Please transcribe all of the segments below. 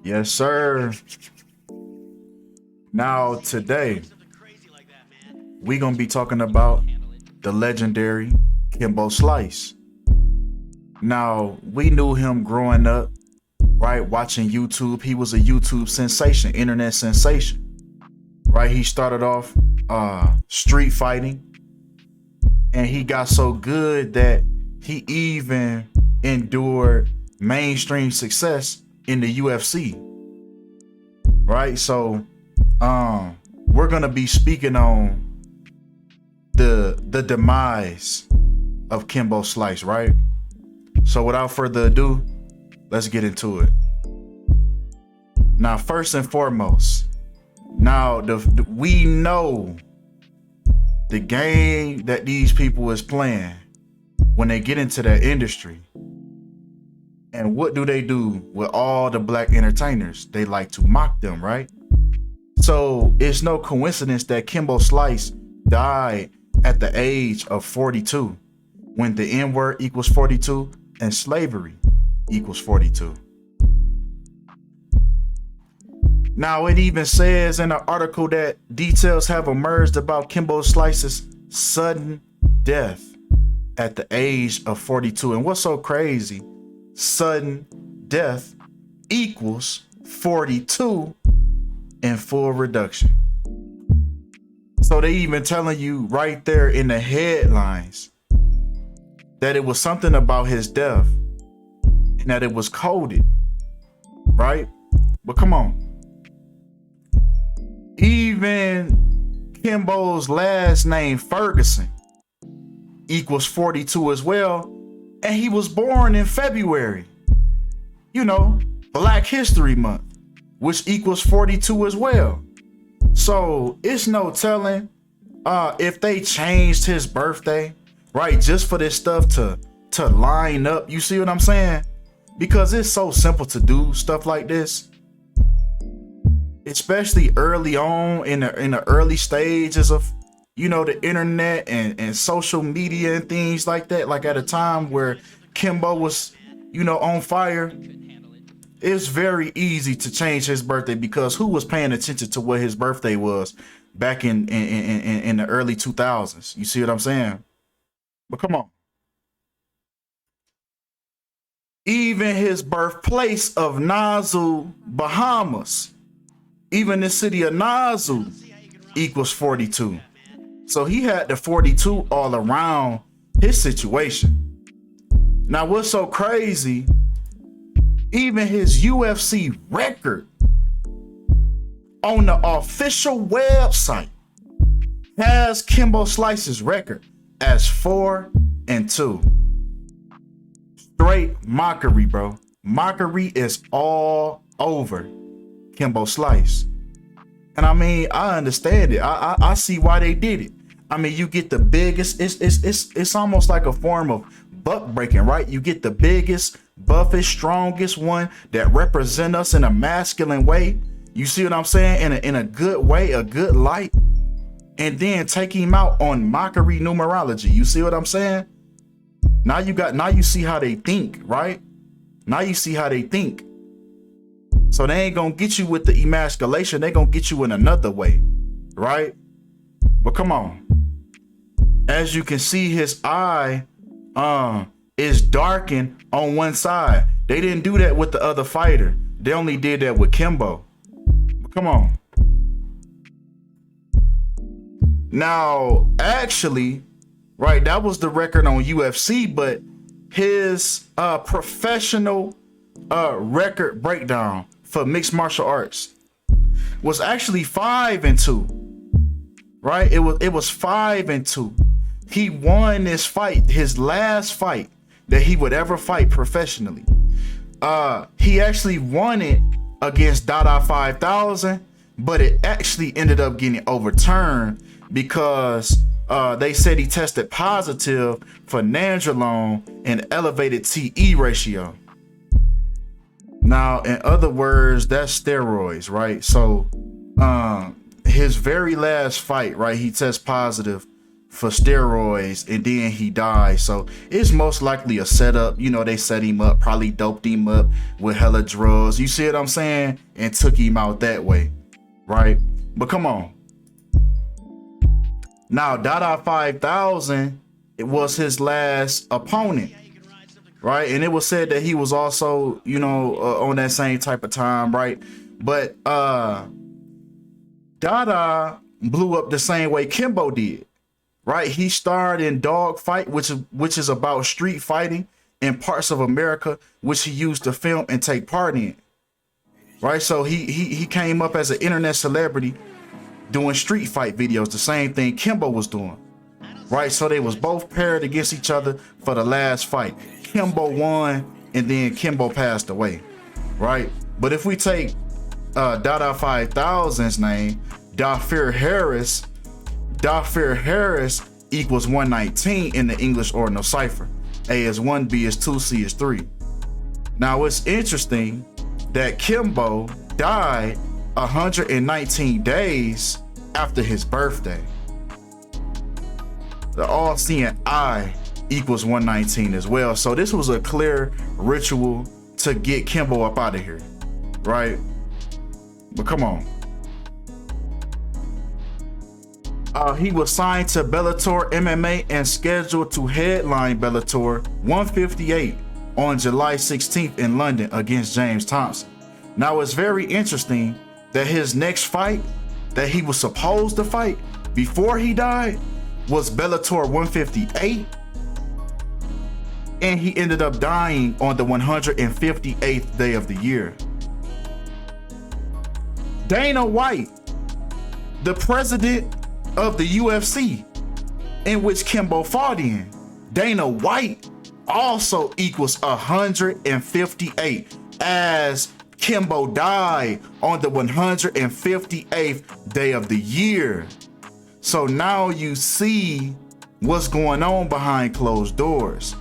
Yes, sir. Now, today, we going to be talking about the legendary Kimbo Slice. Now, we knew him growing up, right? Watching YouTube. He was a YouTube sensation, internet sensation, right? He started off street fighting, and he got so good that he even endured mainstream success in the UFC, right? So, we're gonna be speaking on the demise of Kimbo Slice, right? So, without further ado, let's get into it. Now, first and foremost, now we know the game that these people is playing when they get into that industry. And what do they do with all the black entertainers? They like to mock them, right? So it's no coincidence that Kimbo Slice died at the age of 42, when the N-word equals 42 and slavery equals 42. Now, it even says in an article that details have emerged about Kimbo Slice's sudden death at the age of 42. And what's so crazy, sudden death equals 42 in full reduction. So they even telling you right there in the headlines that it was something about his death and that it was coded, right? But come on. Even Kimbo's last name, Ferguson, equals 42 as well. And he was born in February. You know, Black History Month, which equals 42 as well. So it's no telling if they changed his birthday, right? Just for this stuff to line up. You see what I'm saying? Because it's so simple to do stuff like this. Especially early on in the early stages of, you know, the internet and social media and things like that. Like at a time where Kimbo was, you know, on fire. It's very easy to change his birthday because who was paying attention to what his birthday was back in the early 2000s? You see what I'm saying? But come on. Even his birthplace of Nassau, Bahamas, even the city of Nassau equals 42. So he had the 42 all around his situation. Now, what's so crazy, even his UFC record on the official website has Kimbo Slice's record as 4-2. Straight mockery, bro. Mockery is all over Kimbo Slice. And I mean, I understand it. I see why they did it. I mean, you get the biggest, it's almost like a form of buck breaking, right? You get the biggest, buffest, strongest one that represent us in a masculine way. You see what I'm saying? In a good way, a good light. And then take him out on mockery numerology. You see what I'm saying? Now you see how they think, right? Now you see how they think. So they ain't gonna get you with the emasculation. They gonna get you in another way, right? But come on. As you can see, his eye is darkened on one side. They didn't do that with the other fighter. They only did that with Kimbo. But come on. Now, actually, right, that was the record on UFC, but his professional record breakdown for mixed martial arts was actually 5-2. Right? It was 5-2. He won this fight, his last fight that he would ever fight professionally. He actually won it against Dada 5000, but it actually ended up getting overturned because they said he tested positive for nandrolone and elevated TE ratio. Now, in other words, that's steroids, right? So his very last fight, right, he tests positive for steroids, and then he died. So it's most likely a setup. You know, they set him up, probably doped him up with hella drugs. You see what I'm saying? And took him out that way, right? But come on. Now, Dada 5000, it was his last opponent, right? And it was said that he was also, you know, on that same type of time, right? But Dada blew up the same way Kimbo did, right? He starred in Dogfight, which is about street fighting in parts of America, which he used to film and take part in, right? So he came up as an internet celebrity doing street fight videos, the same thing Kimbo was doing, right? So they was both paired against each other for the last fight. Kimbo won, and then Kimbo passed away, right? But if we take Dada 5000's name, Dafir Harris equals 119 in the English ordinal cipher. A is 1, B is 2, C is 3. Now it's interesting that Kimbo died 119 days after his birthday. The all-seeing eye equals 119 as well. So this was a clear ritual to get Kimbo up out of here, right? But come on. He was signed to Bellator MMA and scheduled to headline Bellator 158 on July 16th in London against James Thompson. Now it's very interesting that his next fight that he was supposed to fight before he died was Bellator 158, and he ended up dying on the 158th day of the year. Dana White, the president of the UFC, in which Kimbo fought in, Dana White also equals 158, as Kimbo died on the 158th day of the year. So now you see what's going on behind closed doors.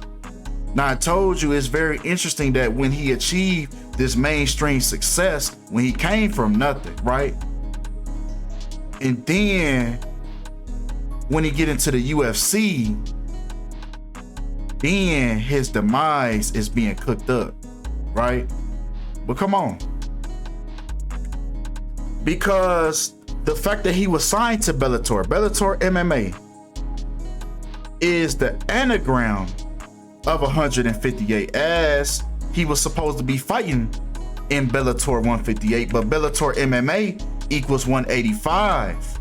Now I told you it's very interesting that when he achieved this mainstream success, when he came from nothing, right? And then when he get into the UFC, then his demise is being cooked up, right? But come on. Because the fact that he was signed to Bellator MMA is the anagram of 158, as he was supposed to be fighting in Bellator 158, but Bellator MMA equals 185.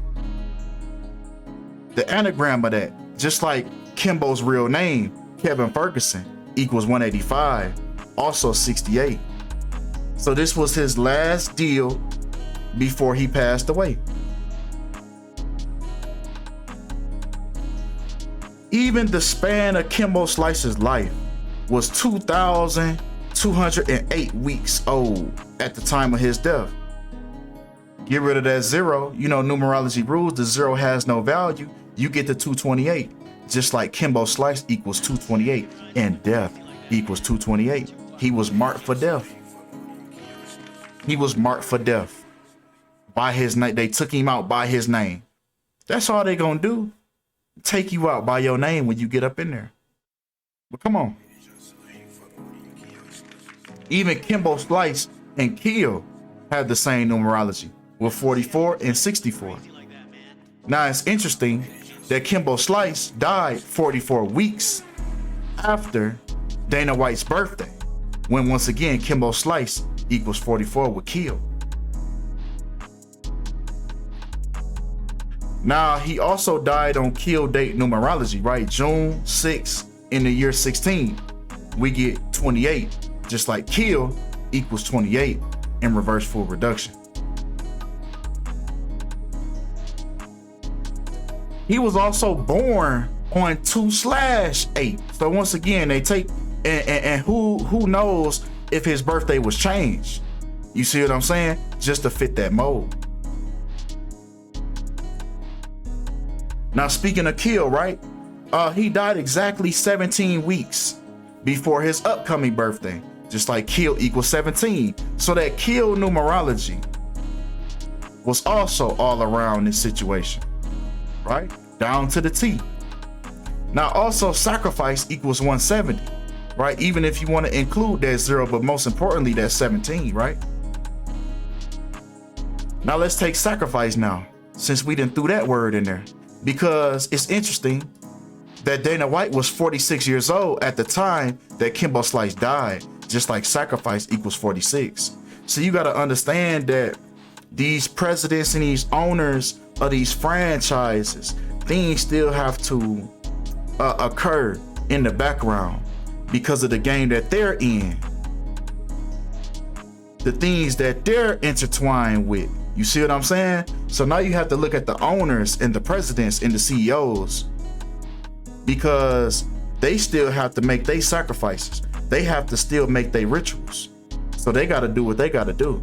The anagram of that, just like Kimbo's real name, Kevin Ferguson, equals 185, also 68. So this was his last deal before he passed away. Even the span of Kimbo Slice's life was 2,208 weeks old at the time of his death. Get rid of that zero. You know, numerology rules, the zero has no value. You get the 228. Just like Kimbo Slice equals 228 and death equals 228. He was marked for death. He was marked for death by his name. They took him out by his name. That's all they gonna do. Take you out by your name when you get up in there. But come on. Even Kimbo Slice and Kill have the same numerology with 44 and 64. Now it's interesting that Kimbo Slice died 44 weeks after Dana White's birthday, when once again Kimbo Slice equals 44 with Kill. Now he also died on kill date numerology, right? June 6 in the year 16. We get 28, just like Kill equals 28 in reverse full reduction. He was also born on 2/8. So once again, they take and who knows if his birthday was changed. You see what I'm saying? Just to fit that mold. Now speaking of Kill, right? He died exactly 17 weeks before his upcoming birthday, just like Kill equals 17. So that Kill numerology was also all around this situation, right? Down to the T. Now also sacrifice equals 170, right? Even if you want to include that 0, but most importantly, that's 17, right? Now let's take sacrifice now, since we didn't threw that word in there, because it's interesting that Dana White was 46 years old at the time that Kimbo Slice died, just like sacrifice equals 46. So you got to understand that these presidents and these owners of these franchises, things still have to occur in the background because of the game that they're in, the things that they're intertwined with. You see what I'm saying? So now you have to look at the owners and the presidents and the CEOs, because they still have to make their sacrifices. They have to still make their rituals. So they got to do what they got to do.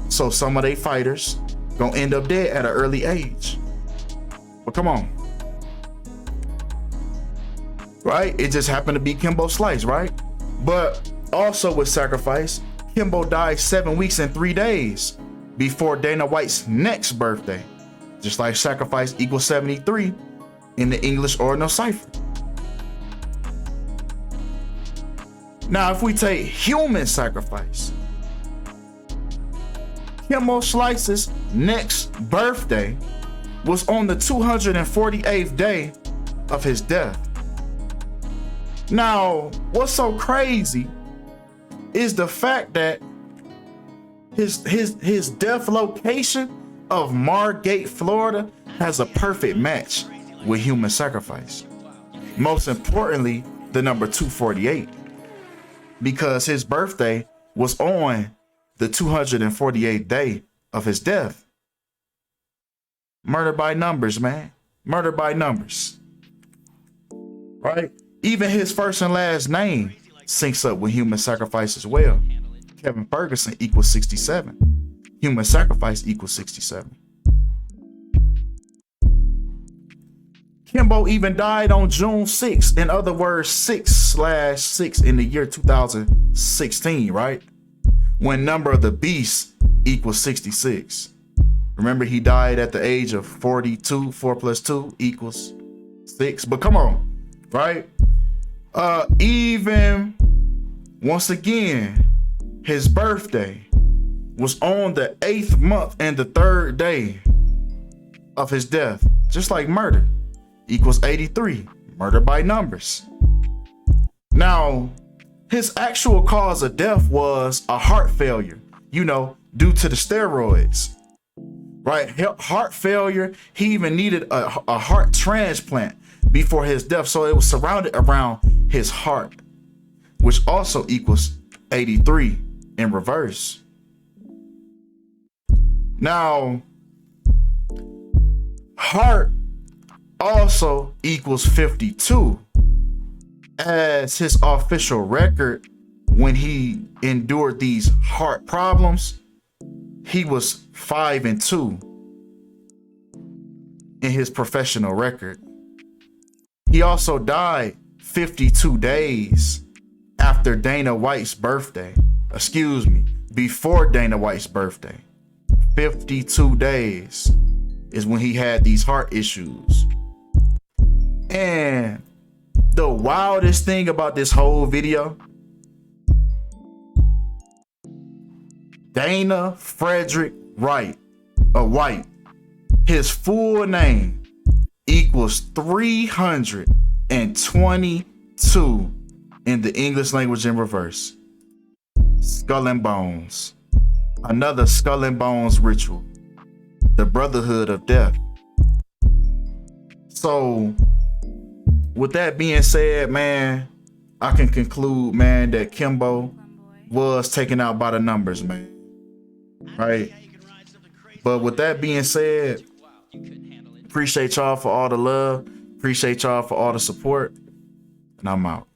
So some of their fighters gonna end up dead at an early age. But come on. Right? It just happened to be Kimbo Slice, right? But also with sacrifice, Kimbo died 7 weeks and 3 days before Dana White's next birthday. Just like sacrifice equals 73 in the English ordinal cipher. Now, if we take human sacrifice, Kimbo Slice's next birthday was on the 248th day of his death. Now, what's so crazy is the fact that his death location of Margate, Florida, has a perfect match with human sacrifice. Most importantly, the number 248, because his birthday was on the 248th day of his death. Murder by numbers, man. Murder by numbers. Right? Even his first and last name syncs up with human sacrifice as well. Kevin Ferguson equals 67. Human sacrifice equals 67. Kimbo even died on June 6th. In other words, 6/6 in the year 2016, right? When number of the beast equals 66. Remember, he died at the age of 42. 4 plus 2 equals 6. But come on, right? Even once again, his birthday was on the 8th month and the 3rd day of his death. Just like murder equals 83. Murder by numbers. Now, his actual cause of death was a heart failure, due to the steroids. Right? Heart failure. He even needed a heart transplant before his death. So it was surrounded around his heart, which also equals 83 in reverse. Now, heart also equals 52 as his official record. When he endured these heart problems, he was 5-2 in his professional record. He also died 52 days after Dana White's birthday. Before Dana White's birthday. 52 days is when he had these heart issues. And the wildest thing about this whole video, Dana Frederick White, his full name equals 322 in the English language in reverse. Skull and Bones. Another Skull and Bones ritual. The Brotherhood of Death. So, with that being said, man, I can conclude, man, that Kimbo was taken out by the numbers, man. Right? But with that being said, appreciate y'all for all the love. Appreciate y'all for all the support. And I'm out.